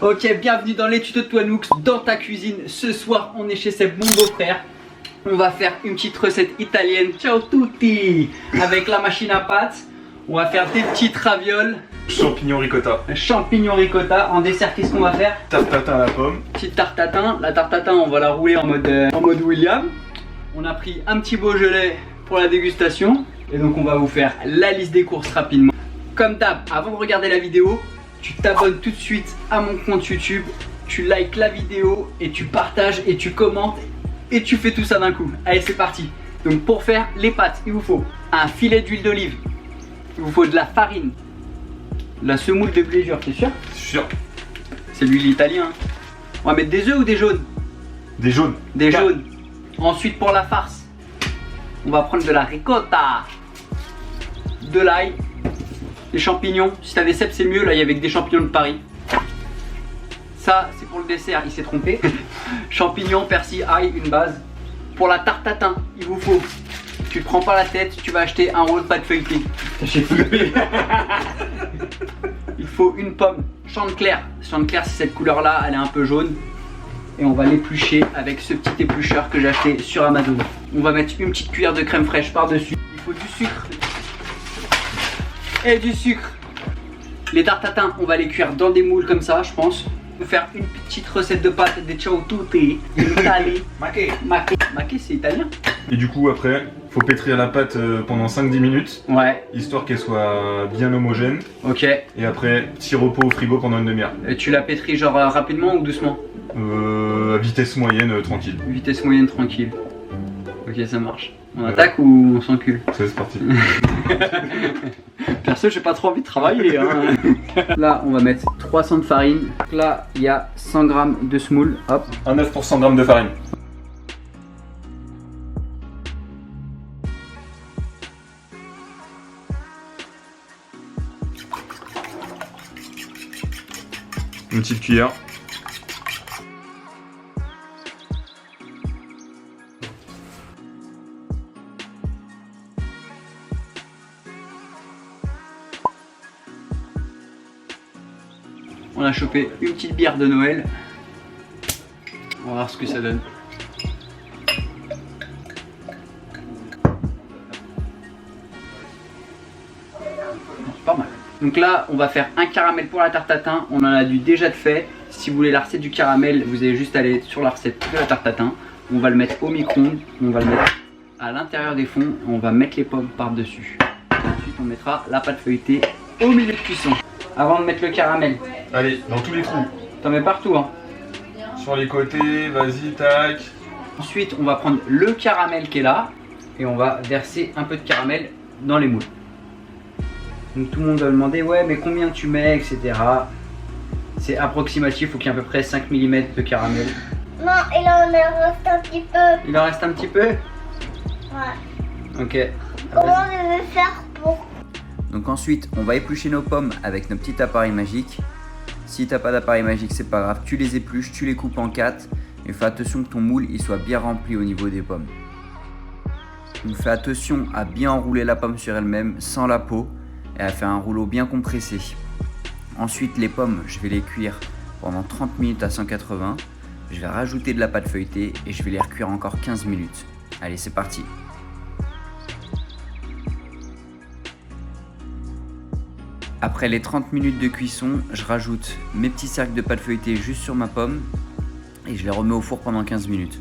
Ok, bienvenue dans les tutos de Twanoux, dans ta cuisine. Ce soir, on est chez Seb, mon beau-frère. On va faire une petite recette italienne, ciao tutti, avec la machine à pâtes. On va faire des petites ravioles. Champignons ricotta. Champignons ricotta. En dessert, qu'est-ce qu'on va faire? Tarte tatin à la pomme. Petite tarte tatin. La tarte tatin, on va la rouler en mode William. On a pris un petit Beaujolais pour la dégustation. Et donc, on va vous faire la liste des courses rapidement. Comme d'hab, avant de regarder la vidéo, tu t'abonnes tout de suite à mon compte YouTube. Tu likes la vidéo et tu partages et tu commentes. Et tu fais tout ça d'un coup. Allez, c'est parti. Donc, pour faire les pâtes, il vous faut un filet d'huile d'olive. Il vous faut de la farine. La semoule de blé dur, t'es sûr? Sûr. C'est l'huile italienne. On va mettre des œufs ou des jaunes? Des jaunes. Des jaunes. Ensuite, pour la farce, on va prendre de la ricotta, de l'ail, des champignons. Si t'as des cèpes, c'est mieux. Là, il y avait des champignons de Paris. Ça, c'est pour le dessert, il s'est trompé. Champignons, persil, ail, une base. Pour la tarte tatin, il vous faut. Tu te prends pas la tête, tu vas acheter un rôle pâte feuilletée. J'ai flippé. Il faut une pomme Chantecler. Chantecler, c'est cette couleur là, elle est un peu jaune. Et on va l'éplucher avec ce petit éplucheur que j'ai acheté sur Amazon. On va mettre une petite cuillère de crème fraîche par dessus. Il faut du sucre. Et du sucre. Les tartes tatin, on va les cuire dans des moules comme ça, je pense. On va faire une petite recette de pâtes de ciao tutti. Maqué, c'est italien. Et du coup, après, faut pétrir la pâte pendant 5-10 minutes. Ouais. Histoire qu'elle soit bien homogène. Ok. Et après, petit repos au frigo pendant une demi-heure. Et tu la pétris genre rapidement ou doucement? À vitesse moyenne, tranquille. Vitesse moyenne tranquille. Ok, ça marche. On attaque ou on s'encule? C'est parti. Perso, j'ai pas trop envie de travailler. Hein. Là, on va mettre 300 de farine. Là, il y a 100 g de semoule. Hop. Un 9 pour 100 g de farine. Une petite cuillère. On a chopé une petite bière de Noël. On va voir ce que ça donne. C'est pas mal. Donc là, on va faire un caramel pour la tarte tatin. On en a du déjà de fait. Si vous voulez la recette du caramel, vous avez juste à aller sur la recette de la tarte tatin. On va le mettre au micro-ondes. On va le mettre à l'intérieur des fonds. On va mettre les pommes par-dessus. Ensuite, on mettra la pâte feuilletée au milieu de cuisson. Avant de mettre le caramel. Allez, dans tous les trous. T'en mets partout, hein. Sur les côtés, vas-y, tac. Ensuite, on va prendre le caramel qui est là et on va verser un peu de caramel dans les moules. Donc tout le monde va demander, ouais, mais combien tu mets, etc. C'est approximatif, il faut qu'il y ait à peu près 5 mm de caramel. Non, il en reste un petit peu. Il en reste un petit peu? Ouais. Ok. Comment je vais faire pour... Donc ensuite, on va éplucher nos pommes avec nos petits appareils magiques. Si t'as pas d'appareil magique, c'est pas grave, tu les épluches, tu les coupes en 4 et fais attention que ton moule il soit bien rempli au niveau des pommes. Donc fais attention à bien enrouler la pomme sur elle-même sans la peau et à faire un rouleau bien compressé. Ensuite, les pommes, je vais les cuire pendant 30 minutes à 180. Je vais rajouter de la pâte feuilletée et je vais les recuire encore 15 minutes. Allez, c'est parti. Après les 30 minutes de cuisson, je rajoute mes petits cercles de pâte feuilletée juste sur ma pomme et je les remets au four pendant 15 minutes.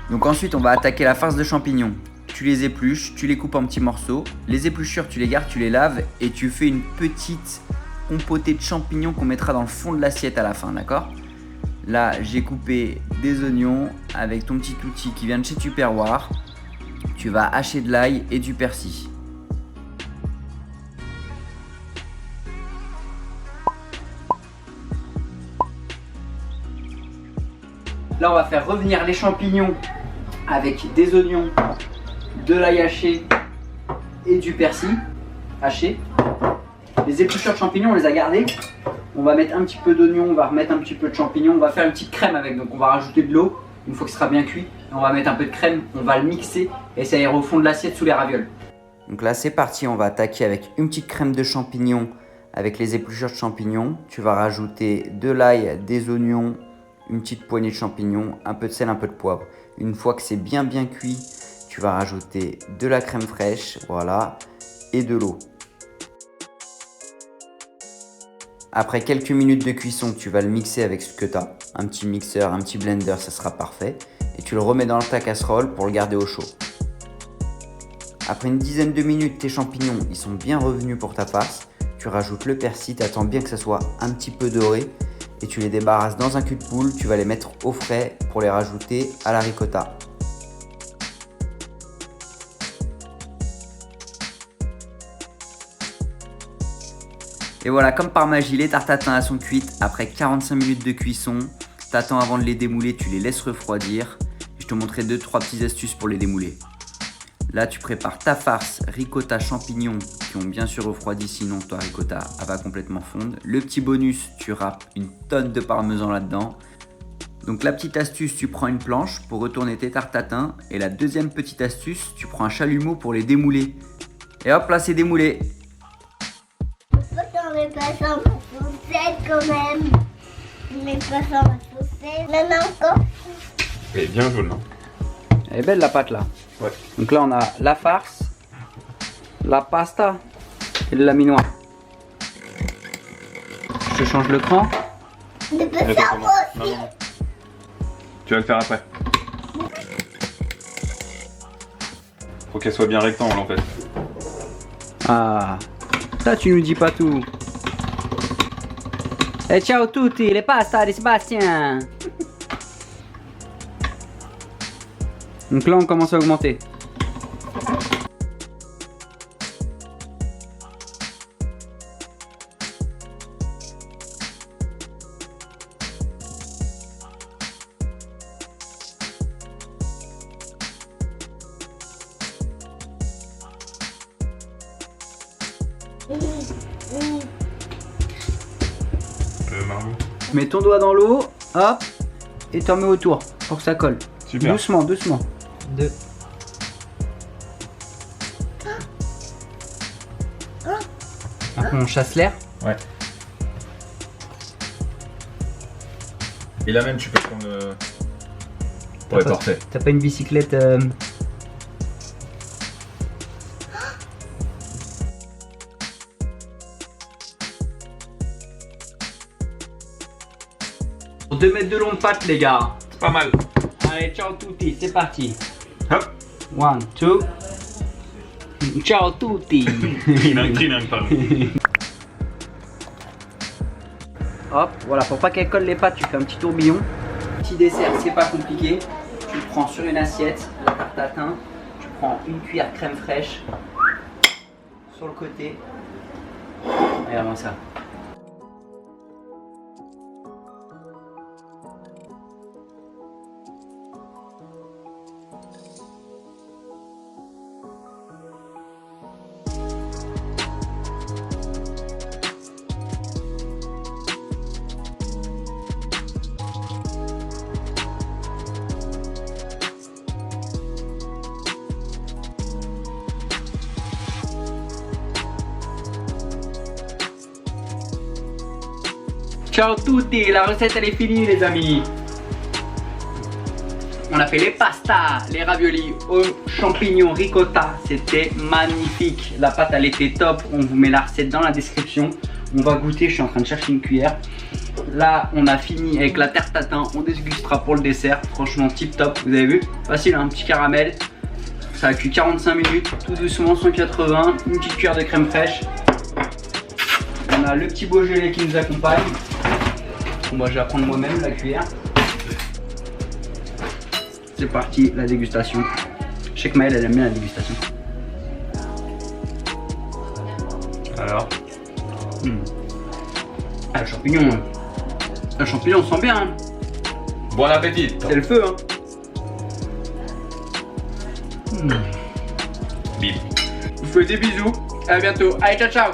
Donc ensuite, on va attaquer la farce de champignons. Tu les épluches, tu les coupes en petits morceaux. Les épluchures, tu les gardes, tu les laves et tu fais une petite compotée de champignons qu'on mettra dans le fond de l'assiette à la fin, d'accord? Là, j'ai coupé des oignons avec ton petit outil qui vient de chez Tupperware. Tu vas hacher de l'ail et du persil. Là, on va faire revenir les champignons avec des oignons, de l'ail haché et du persil haché. Les épluchures de champignons, on les a gardés. On va mettre un petit peu d'oignon, on va remettre un petit peu de champignons. On va faire une petite crème avec, donc on va rajouter de l'eau une fois que ce sera bien cuit. On va mettre un peu de crème, on va le mixer et ça ira au fond de l'assiette sous les ravioles. Donc là c'est parti, on va attaquer avec une petite crème de champignons Avec les épluchures de champignons, tu vas rajouter de l'ail, des oignons, une petite poignée de champignons, un peu de sel, un peu de poivre. Une fois que c'est bien cuit, tu vas rajouter de la crème fraîche, voilà, et de l'eau. Après quelques minutes de cuisson, tu vas le mixer avec ce que tu as. Un petit mixeur, un petit blender, ça sera parfait. Et tu le remets dans ta casserole pour le garder au chaud. Après une dizaine de minutes, tes champignons ils sont bien revenus pour ta farce. Tu rajoutes le persil, tu attends bien que ça soit un petit peu doré. Et tu les débarrasses dans un cul de poule. Tu vas les mettre au frais pour les rajouter à la ricotta. Et voilà, comme par magie, les tartes tatin sont cuites. Après 45 minutes de cuisson, t'attends avant de les démouler, tu les laisses refroidir. Je te montrerai 2-3 petites astuces pour les démouler. Là, tu prépares ta farce ricotta champignons qui ont bien sûr refroidi, sinon ta ricotta elle va complètement fondre. Le petit bonus, tu râpes une tonne de parmesan là-dedans. Donc la petite astuce, tu prends une planche pour retourner tes tartes tatin. Et la deuxième petite astuce, tu prends un chalumeau pour les démouler. Et hop, là c'est démoulé. On met pas ça ma saucette quand même. On met pas ça ma saucette. Maintenant encore. Elle est bien jaune, hein. Elle est belle la pâte là. Ouais. Donc là on a la farce, la pasta et le laminois. Je te change le cran. De pas Attends, ça attends, non, aussi. non. Tu vas le faire après. Faut qu'elle soit bien rectangle en fait. Ah, ça tu nous dis pas tout. Et ciao tutti, les pasta di Sébastien. Donc là on commence à augmenter. Margot. Mets ton doigt dans l'eau, hop, et t'en mets autour pour que ça colle. Super. Doucement, doucement. Deux. Après on chasse l'air. Ouais. Et là même tu peux prendre... Ouais, parfait. T'as pas une bicyclette Pour 2 mètres de long de pâte les gars. C'est pas mal. Allez, ciao tutti, c'est parti. Hop. 1, 2. Ciao tutti. Trilingue, pardon. Hop, voilà, pour pas qu'elle colle les pâtes, tu fais un petit tourbillon. Petit dessert, c'est pas compliqué. Tu le prends sur une assiette, la tarte tatin. Tu prends une cuillère crème fraîche sur le côté. Regarde-moi ça. Ciao tutti, la recette elle est finie les amis. On a fait les pastas, les raviolis aux champignons ricotta, c'était magnifique. La pâte elle était top, on vous met la recette dans la description. On va goûter, je suis en train de chercher une cuillère. Là on a fini avec la tarte tatin, on dégustera pour le dessert. Franchement tip top, vous avez vu? Facile, un petit caramel. Ça a cuit 45 minutes, tout doucement 180, une petite cuillère de crème fraîche. On a le petit Beaujolais qui nous accompagne. Bon, moi je vais la prendre moi-même la cuillère. C'est parti, la dégustation. Je sais que Maëlle elle aime bien la dégustation. Alors Ah, le champignon. Le champignon on sent bien. Hein. Bon appétit. C'est le feu. Hein. Bim. Je vous fais des bisous. À bientôt. Allez, ciao ciao.